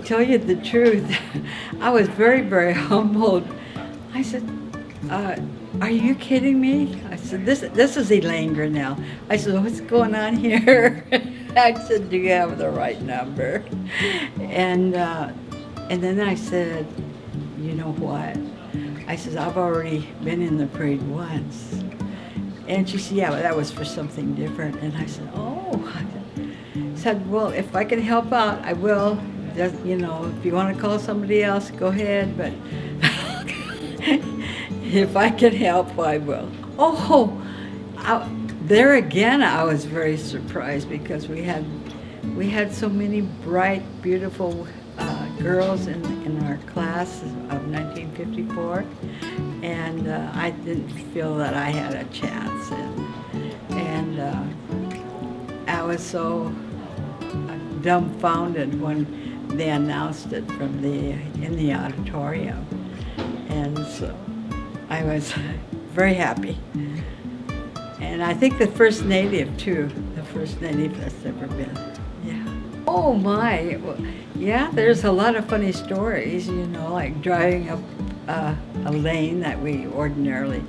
tell you the truth, I was very, very humbled. I said, are you kidding me? I said, this is Elaine Grinnell. I said, what's going on here? I said, do you have the right number? And then I said, you know what? I said, I've already been in the parade once. And she said, yeah, but that was for something different. And I said, oh. I said, well, if I can help out, I will. Just, you know, if you want to call somebody else, go ahead. But if I can help, I will. Oh, there again, I was very surprised because we had so many bright, beautiful girls in our class of 1954, and I didn't feel that I had a chance, and I was so dumbfounded when they announced it in the auditorium, and so I was very happy. And I think the first native too, the first native that's ever been. Yeah. Oh my, well, yeah, there's a lot of funny stories, you know, like driving up a lane that we ordinarily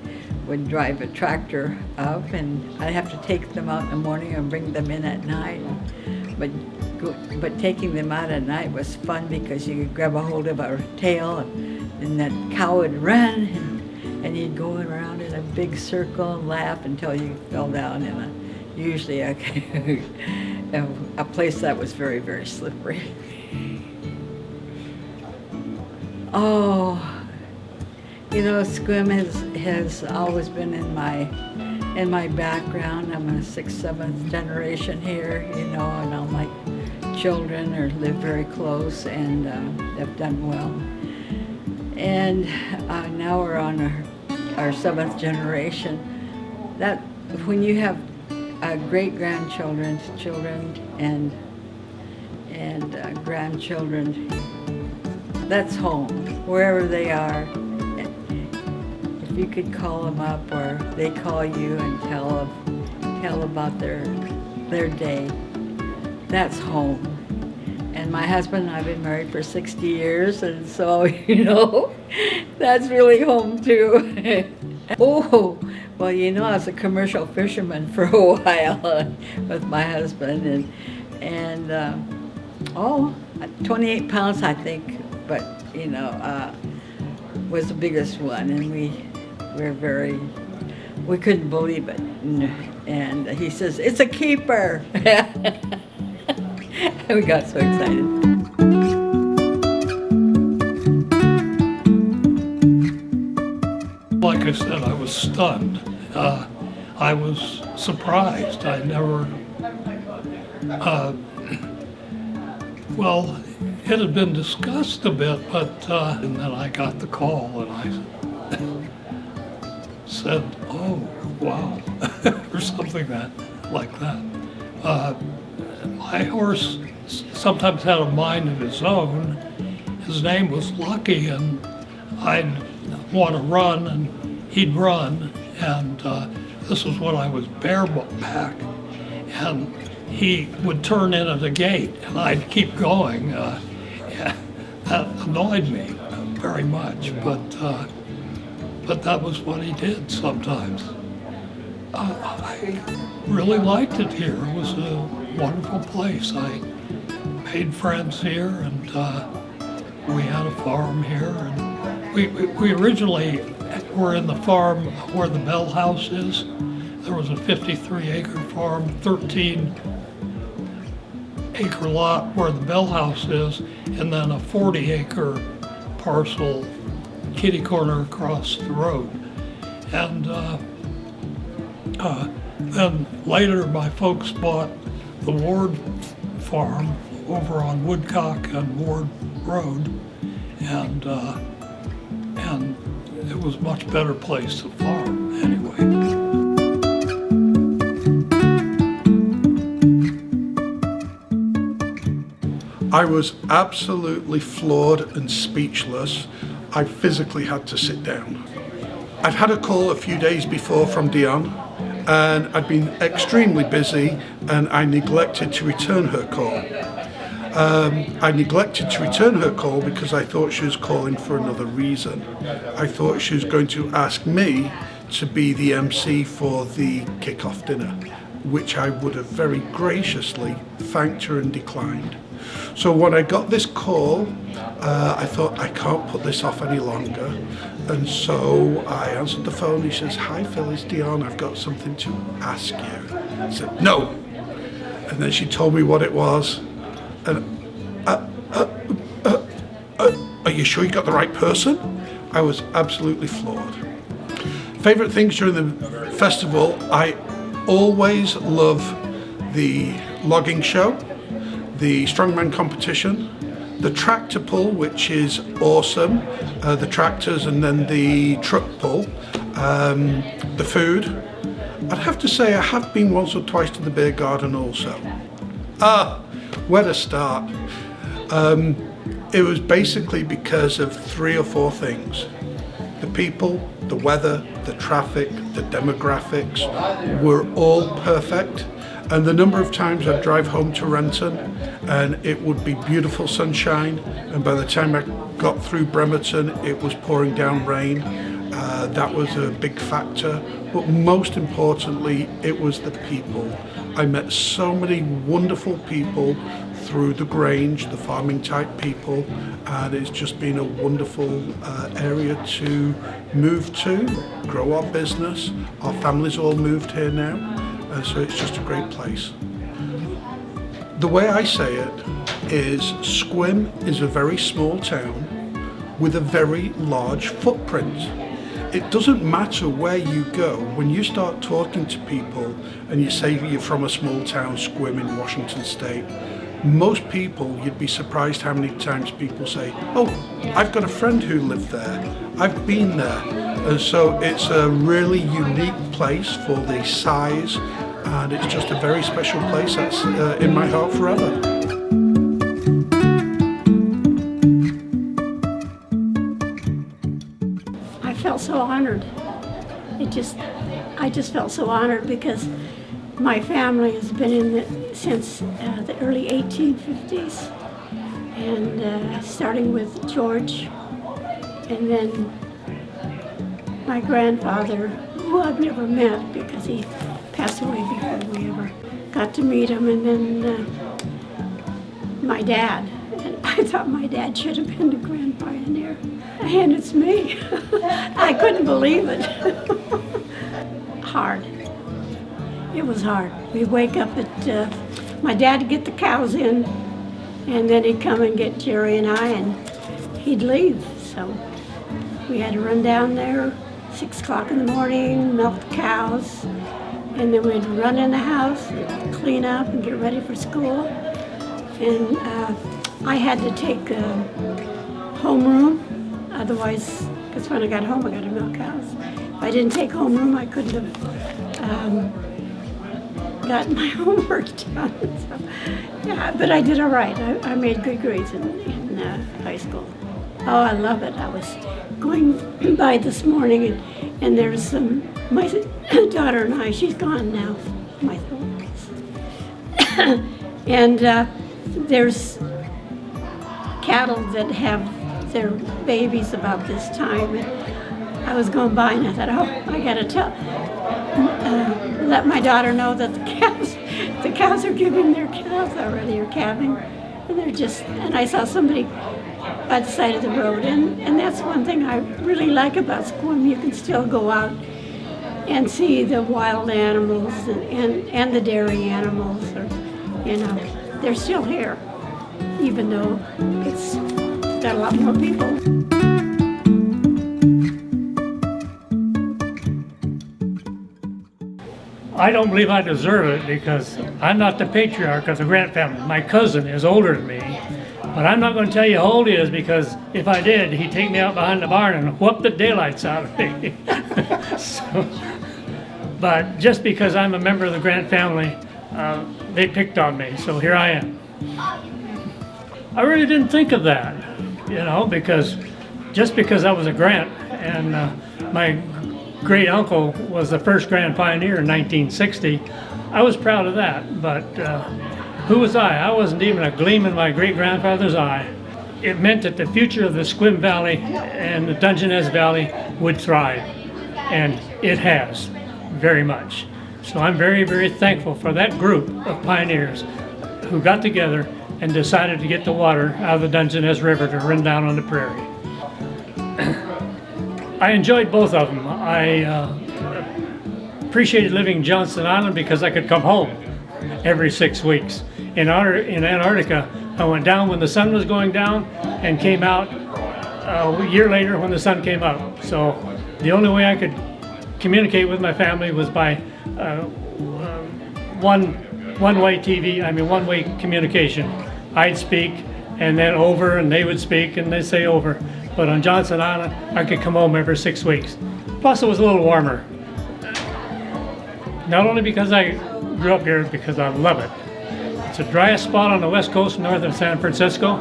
would drive a tractor up, and I'd have to take them out in the morning and bring them in at night. But taking them out at night was fun because you could grab a hold of a tail and that cow would run and you'd go around in a big circle and laugh until you fell down in usually a place that was very, very slippery. Oh, you know, swim has always been in my background. I'm a 6th, 7th generation here, you know, and all my children live very close and have done well. And now we're on our 7th generation. That when you have great-grandchildren, children, and grandchildren, that's home, wherever they are. If you could call them up or they call you and tell about their day, that's home. And my husband and I have been married for 60 years, and so, you know, that's really home too. Oh, well, you know, I was a commercial fisherman for a while with my husband, and 28 pounds, I think, but, you know, was the biggest one, and we couldn't believe it. And he says, it's a keeper. We got so excited. Like I said, I was stunned. I was surprised. I never, well, it had been discussed a bit, but, and then I got the call and I said, oh, wow, or something like that. My horse sometimes had a mind of his own. His name was Lucky, and I'd want to run, and he'd run, and this was when I was bareback, and he would turn in at a gate, and I'd keep going. That annoyed me very much, but that was what he did sometimes. I really liked it here. It was a wonderful place. I made friends here, and we had a farm here. And we originally were in the farm where the Bell House is. There was a 53-acre farm, 13-acre lot where the Bell House is, and then a 40-acre parcel kitty corner across the road. And then later my folks bought the Ward farm over on Woodcock and Ward Road, and it was a much better place to farm anyway. I was absolutely floored and speechless. I physically had to sit down. I'd had a call a few days before from Dion, and I'd been extremely busy and I neglected to return her call. I neglected to return her call because I thought she was calling for another reason. I thought she was going to ask me to be the MC for the kickoff dinner, which I would have very graciously thanked her and declined. So when I got this call, I thought I can't put this off any longer. And so I answered the phone. He says, "Hi Phil, it's Dion. I've got something to ask you." I said, "No." And then she told me what it was. And, are you sure you got the right person? I was absolutely floored. Favorite things during the festival, I always love the logging show, the strongman competition, the tractor pull, which is awesome, the tractors and then the truck pull, the food. I'd have to say I have been once or twice to the beer garden also. Where to start? It was basically because of 3 or 4 things. The people, the weather, the traffic, the demographics were all perfect. And the number of times I'd drive home to Renton and it would be beautiful sunshine, and by the time I got through Bremerton it was pouring down rain. That was a big factor, but most importantly it was the people. I met so many wonderful people through the Grange, the farming type people, and it's just been a wonderful area to move to, grow our business. Our family's all moved here now, and so it's just a great place. The way I say it is Squim is a very small town with a very large footprint. It doesn't matter where you go, when you start talking to people and you say you're from a small town, Squim in Washington State, most people, you'd be surprised how many times people say, "Oh, I've got a friend who lived there, I've been there." And so it's a really unique place for the size, and it's just a very special place that's in my heart forever. I felt so honored. I just felt so honored because my family has been in since the early 1850s, and starting with George, and then my grandfather, who I've never met because he passed away before we ever got to meet him, and then my dad. And I thought my dad should have been the Grand Pioneer, and it's me. I couldn't believe it. Hard. It was hard. We'd wake up at, my dad would get the cows in, and then he'd come and get Jerry and I, and he'd leave. So we had to run down there 6 o'clock in the morning, milk the cows, and then we'd run in the house, and clean up and get ready for school. And I had to take homeroom, otherwise, because when I got home I got to milk cows. If I didn't take homeroom, I couldn't have got my homework done. So, yeah, but I did all right. I made good grades in high school. Oh, I love it. I was going by this morning, and there's my daughter and I, she's gone now, my throat. And there's cattle that have their babies about this time. And I was going by and I thought, oh, I gotta let my daughter know that the cows are giving their calves already, or calving, and and I saw somebody by the side of the road, and that's one thing I really like about Squim. You can still go out and see the wild animals and the dairy animals, or, they're still here, even though it's got a lot more people. I don't believe I deserve it because I'm not the patriarch of the Grant family. My cousin is older than me, but I'm not going to tell you how old he is, because if I did, he'd take me out behind the barn and whoop the daylights out of me. But just because I'm a member of the Grant family, they picked on me, so here I am. I really didn't think of that, because just because I was a Grant, and my great uncle was the first Grand Pioneer in 1960, I was proud of that. But Who was I? I wasn't even a gleam in my great-grandfather's eye. It meant that the future of the Sequim Valley and the Dungeness Valley would thrive, and it has, very much. So I'm very, very thankful for that group of pioneers who got together and decided to get the water out of the Dungeness River to run down on the prairie. I enjoyed both of them. I appreciated living in Johnston Island because I could come home every 6 weeks. In Antarctica, I went down when the sun was going down and came out a year later when the sun came up. So the only way I could communicate with my family was by one-way TV, one-way communication. I'd speak and then over, and they would speak and they'd say over. But on Johnston Island, I could come home every 6 weeks. Plus it was a little warmer. Not only because I grew up here, because I love it. It's the driest spot on the west coast north of San Francisco.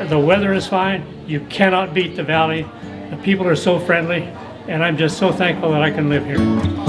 The weather is fine. You cannot beat the valley. The people are so friendly, and I'm just so thankful that I can live here.